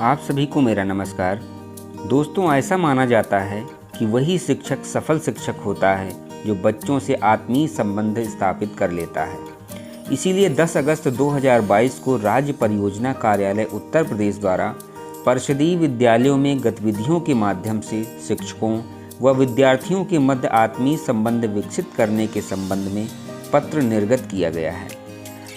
आप सभी को मेरा नमस्कार। दोस्तों, ऐसा माना जाता है कि वही शिक्षक सफल शिक्षक होता है जो बच्चों से आत्मीय संबंध स्थापित कर लेता है। इसीलिए 10 अगस्त 2022 को राज्य परियोजना कार्यालय उत्तर प्रदेश द्वारा परिषदीय विद्यालयों में गतिविधियों के माध्यम से शिक्षकों व विद्यार्थियों के मध्य आत्मीय संबंध विकसित करने के संबंध में पत्र निर्गत किया गया है।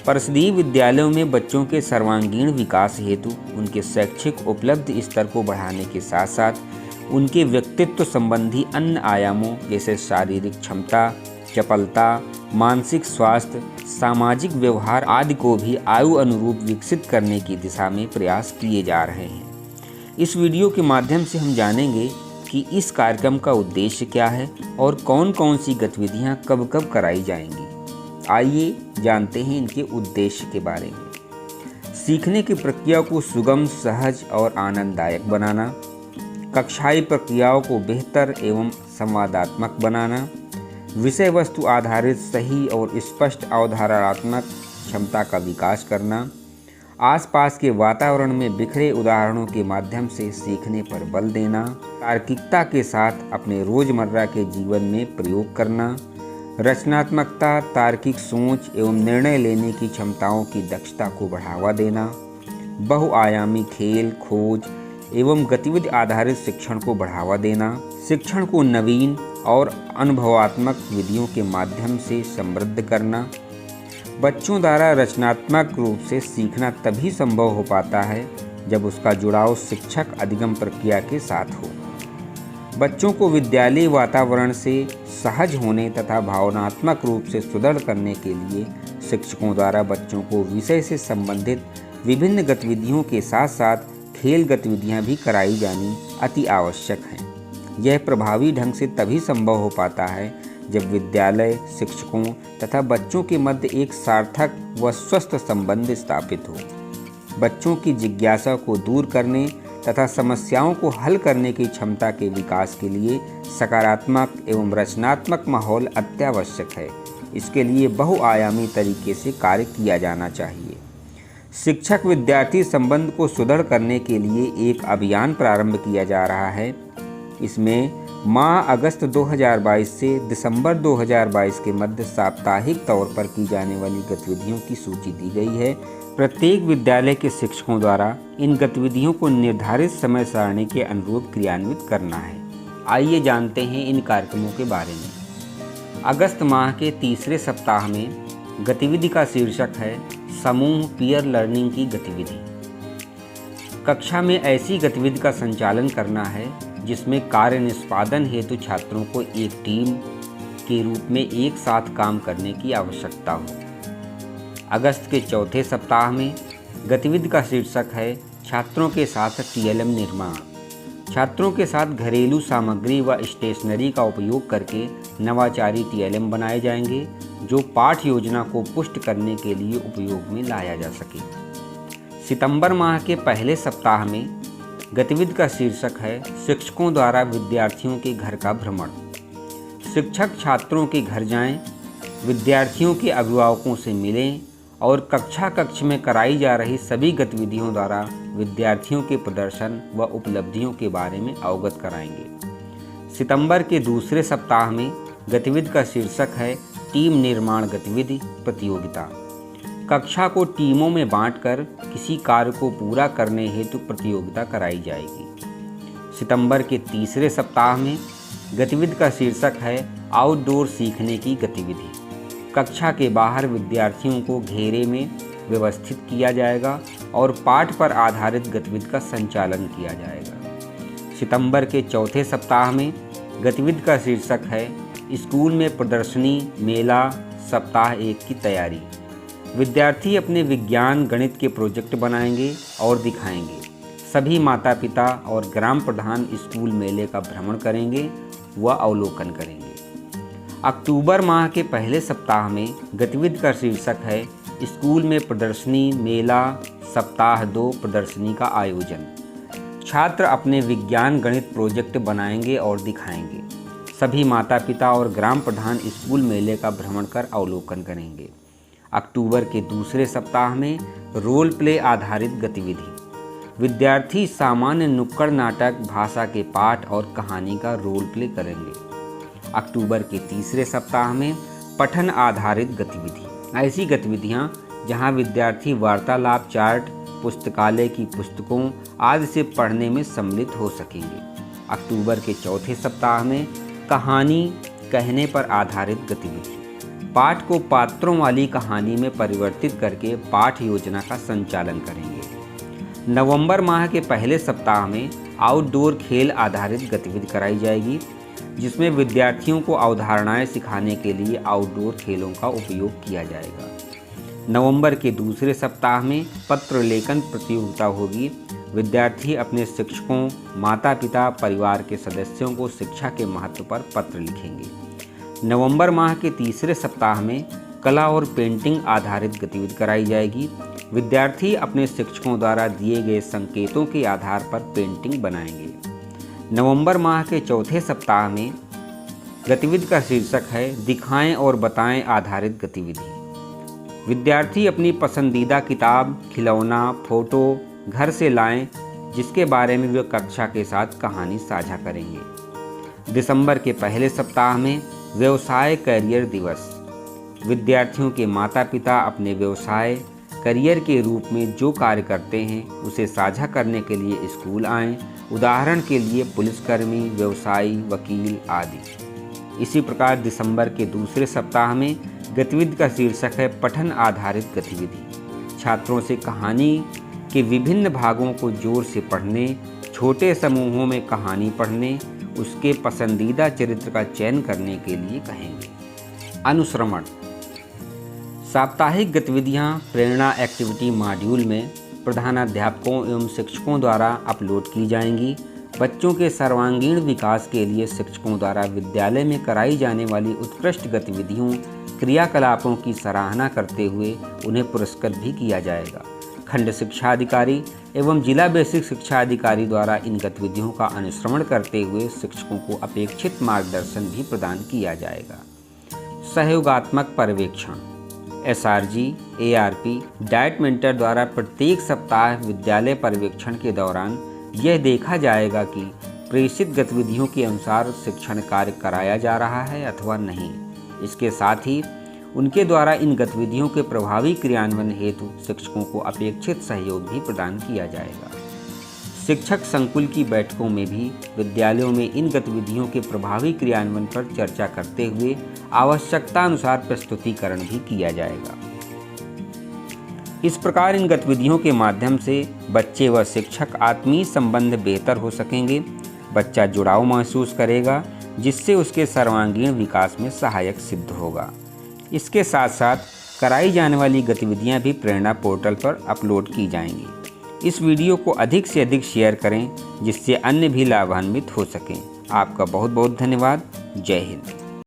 परिषदीय विद्यालयों में बच्चों के सर्वांगीण विकास हेतु उनके शैक्षिक उपलब्धि स्तर को बढ़ाने के साथ साथ उनके व्यक्तित्व संबंधी अन्य आयामों जैसे शारीरिक क्षमता, चपलता, मानसिक स्वास्थ्य, सामाजिक व्यवहार आदि को भी आयु अनुरूप विकसित करने की दिशा में प्रयास किए जा रहे हैं। इस वीडियो के माध्यम से हम जानेंगे कि इस कार्यक्रम का उद्देश्य क्या है और कौन कौन सी गतिविधियां कब कब कराई जाएंगी। आइए जानते हैं इनके उद्देश्य के बारे में। सीखने की प्रक्रिया को सुगम, सहज और आनंददायक बनाना, कक्षाई प्रक्रियाओं को बेहतर एवं संवादात्मक बनाना, विषय वस्तु आधारित सही और स्पष्ट अवधारणात्मक क्षमता का विकास करना, आसपास के वातावरण में बिखरे उदाहरणों के माध्यम से सीखने पर बल देना, तार्किकता के साथ अपने रोजमर्रा के जीवन में प्रयोग करना, रचनात्मकता, तार्किक सोच एवं निर्णय लेने की क्षमताओं की दक्षता को बढ़ावा देना, बहुआयामी खेल, खोज एवं गतिविधि आधारित शिक्षण को बढ़ावा देना, शिक्षण को नवीन और अनुभवात्मक विधियों के माध्यम से समृद्ध करना। बच्चों द्वारा रचनात्मक रूप से सीखना तभी संभव हो पाता है जब उसका जुड़ाव शिक्षक अधिगम प्रक्रिया के साथ हो। बच्चों को विद्यालय वातावरण से सहज होने तथा भावनात्मक रूप से सुदृढ़ करने के लिए शिक्षकों द्वारा बच्चों को विषय से संबंधित विभिन्न गतिविधियों के साथ साथ खेल गतिविधियां भी कराई जानी अति आवश्यक हैं। यह प्रभावी ढंग से तभी संभव हो पाता है जब विद्यालय, शिक्षकों तथा बच्चों के मध्य एक सार्थक व स्वस्थ संबंध स्थापित हो। बच्चों की जिज्ञासा को दूर करने तथा समस्याओं को हल करने की क्षमता के विकास के लिए सकारात्मक एवं रचनात्मक माहौल अत्यावश्यक है। इसके लिए बहुआयामी तरीके से कार्य किया जाना चाहिए। शिक्षक विद्यार्थी संबंध को सुदृढ़ करने के लिए एक अभियान प्रारंभ किया जा रहा है। इसमें माह अगस्त 2022 से दिसंबर 2022 के मध्य साप्ताहिक तौर पर की जाने वाली गतिविधियों की सूची दी गई है। प्रत्येक विद्यालय के शिक्षकों द्वारा इन गतिविधियों को निर्धारित समय सारणी के अनुरूप क्रियान्वित करना है। आइए जानते हैं इन कार्यक्रमों के बारे में। अगस्त माह के तीसरे सप्ताह में गतिविधि का शीर्षक है समूह पीयर लर्निंग की गतिविधि। कक्षा में ऐसी गतिविधि का संचालन करना है जिसमें कार्य निष्पादन हेतु छात्रों को एक टीम के रूप में एक साथ काम करने की आवश्यकता हो। अगस्त के चौथे सप्ताह में गतिविधि का शीर्षक है छात्रों के साथ टीएलएम निर्माण। छात्रों के साथ घरेलू सामग्री व स्टेशनरी का उपयोग करके नवाचारी टीएलएम बनाए जाएंगे जो पाठ योजना को पुष्ट करने के लिए उपयोग में लाया जा सके। सितंबर माह के पहले सप्ताह में गतिविधि का शीर्षक है शिक्षकों द्वारा विद्यार्थियों के घर का भ्रमण। शिक्षक छात्रों के घर जाएं, विद्यार्थियों के अभिभावकों से मिलें और कक्ष में कराई जा रही सभी गतिविधियों द्वारा विद्यार्थियों के प्रदर्शन व उपलब्धियों के बारे में अवगत कराएंगे। सितंबर के दूसरे सप्ताह में गतिविधि का शीर्षक है टीम निर्माण गतिविधि प्रतियोगिता। कक्षा को टीमों में बांटकर किसी कार्य को पूरा करने हेतु प्रतियोगिता कराई जाएगी। सितंबर के तीसरे सप्ताह में गतिविधि का शीर्षक है आउटडोर सीखने की गतिविधि। कक्षा के बाहर विद्यार्थियों को घेरे में व्यवस्थित किया जाएगा और पाठ पर आधारित गतिविधि का संचालन किया जाएगा। सितंबर के चौथे सप्ताह में गतिविधि का शीर्षक है स्कूल में प्रदर्शनी मेला सप्ताह 1 की तैयारी। विद्यार्थी अपने विज्ञान गणित के प्रोजेक्ट बनाएंगे और दिखाएंगे। सभी माता पिता और ग्राम प्रधान स्कूल मेले का भ्रमण करेंगे व अवलोकन करेंगे। अक्टूबर माह के पहले सप्ताह में गतिविधि का शीर्षक है स्कूल में प्रदर्शनी मेला सप्ताह 2 प्रदर्शनी का आयोजन। छात्र अपने विज्ञान गणित प्रोजेक्ट बनाएंगे और दिखाएंगे। सभी माता पिता और ग्राम प्रधान स्कूल मेले का भ्रमण कर अवलोकन करेंगे। अक्टूबर के दूसरे सप्ताह में रोल प्ले आधारित गतिविधि। विद्यार्थी सामान्य नुक्कड़ नाटक, भाषा के पाठ और कहानी का रोल प्ले करेंगे। अक्टूबर के तीसरे सप्ताह में पठन आधारित गतिविधि। ऐसी गतिविधियां जहां विद्यार्थी वार्तालाप, चार्ट, पुस्तकालय की पुस्तकों आदि से पढ़ने में सम्मिलित हो सकेंगे। अक्टूबर के चौथे सप्ताह में कहानी कहने पर आधारित गतिविधि। पाठ को पात्रों वाली कहानी में परिवर्तित करके पाठ योजना का संचालन करेंगे। नवंबर माह के पहले सप्ताह में आउटडोर खेल आधारित गतिविधि कराई जाएगी, जिसमें विद्यार्थियों को अवधारणाएं सिखाने के लिए आउटडोर खेलों का उपयोग किया जाएगा। नवंबर के दूसरे सप्ताह में पत्र लेखन प्रतियोगिता होगी। विद्यार्थी अपने शिक्षकों, माता पिता, परिवार के सदस्यों को शिक्षा के महत्व पर पत्र लिखेंगे। नवंबर माह के तीसरे सप्ताह में कला और पेंटिंग आधारित गतिविधि कराई जाएगी। विद्यार्थी अपने शिक्षकों द्वारा दिए गए संकेतों के आधार पर पेंटिंग बनाएंगे। नवंबर माह के चौथे सप्ताह में गतिविधि का शीर्षक है दिखाएं और बताएं आधारित गतिविधि। विद्यार्थी अपनी पसंदीदा किताब, खिलौना, फोटो घर से लाएं, जिसके बारे में वे कक्षा के साथ कहानी साझा करेंगे। दिसंबर के पहले सप्ताह में व्यवसाय करियर दिवस। विद्यार्थियों के माता पिता अपने व्यवसाय करियर के रूप में जो कार्य करते हैं उसे साझा करने के लिए स्कूल आएं। उदाहरण के लिए पुलिसकर्मी, व्यवसायी, वकील आदि। इसी प्रकार दिसंबर के दूसरे सप्ताह में गतिविधि का शीर्षक है पठन आधारित गतिविधि। छात्रों से कहानी के विभिन्न भागों को जोर से पढ़ने, छोटे समूहों में कहानी पढ़ने, उसके पसंदीदा चरित्र का चयन करने के लिए कहेंगे। अनुश्रवण। साप्ताहिक गतिविधियां प्रेरणा एक्टिविटी मॉड्यूल में प्रधानाध्यापकों एवं शिक्षकों द्वारा अपलोड की जाएंगी। बच्चों के सर्वांगीण विकास के लिए शिक्षकों द्वारा विद्यालय में कराई जाने वाली उत्कृष्ट गतिविधियों, क्रियाकलापों की सराहना करते हुए उन्हें पुरस्कृत भी किया जाएगा। खंड शिक्षा अधिकारी एवं जिला बेसिक शिक्षा अधिकारी द्वारा इन गतिविधियों का अनुश्रवण करते हुए शिक्षकों को अपेक्षित मार्गदर्शन भी प्रदान किया जाएगा। सहयोगात्मक पर्यवेक्षण। SRG, ARP, डाइट मेंटर द्वारा प्रत्येक सप्ताह विद्यालय पर्यवेक्षण के दौरान यह देखा जाएगा कि प्रेषित गतिविधियों के अनुसार शिक्षण कार्य कराया जा रहा है अथवा नहीं। इसके साथ ही उनके द्वारा इन गतिविधियों के प्रभावी क्रियान्वयन हेतु शिक्षकों को अपेक्षित सहयोग भी प्रदान किया जाएगा। शिक्षक संकुल की बैठकों में भी विद्यालयों में इन गतिविधियों के प्रभावी क्रियान्वयन पर चर्चा करते हुए आवश्यकता अनुसार प्रस्तुतिकरण भी किया जाएगा। इस प्रकार इन गतिविधियों के माध्यम से बच्चे व शिक्षक आत्मीय संबंध बेहतर हो सकेंगे। बच्चा जुड़ाव महसूस करेगा, जिससे उसके सर्वांगीण विकास में सहायक सिद्ध होगा। इसके साथ साथ कराई जाने वाली गतिविधियां भी प्रेरणा पोर्टल पर अपलोड की जाएंगी। इस वीडियो को अधिक से अधिक शेयर करें, जिससे अन्य भी लाभान्वित हो सकें। आपका बहुत बहुत धन्यवाद। जय हिंद।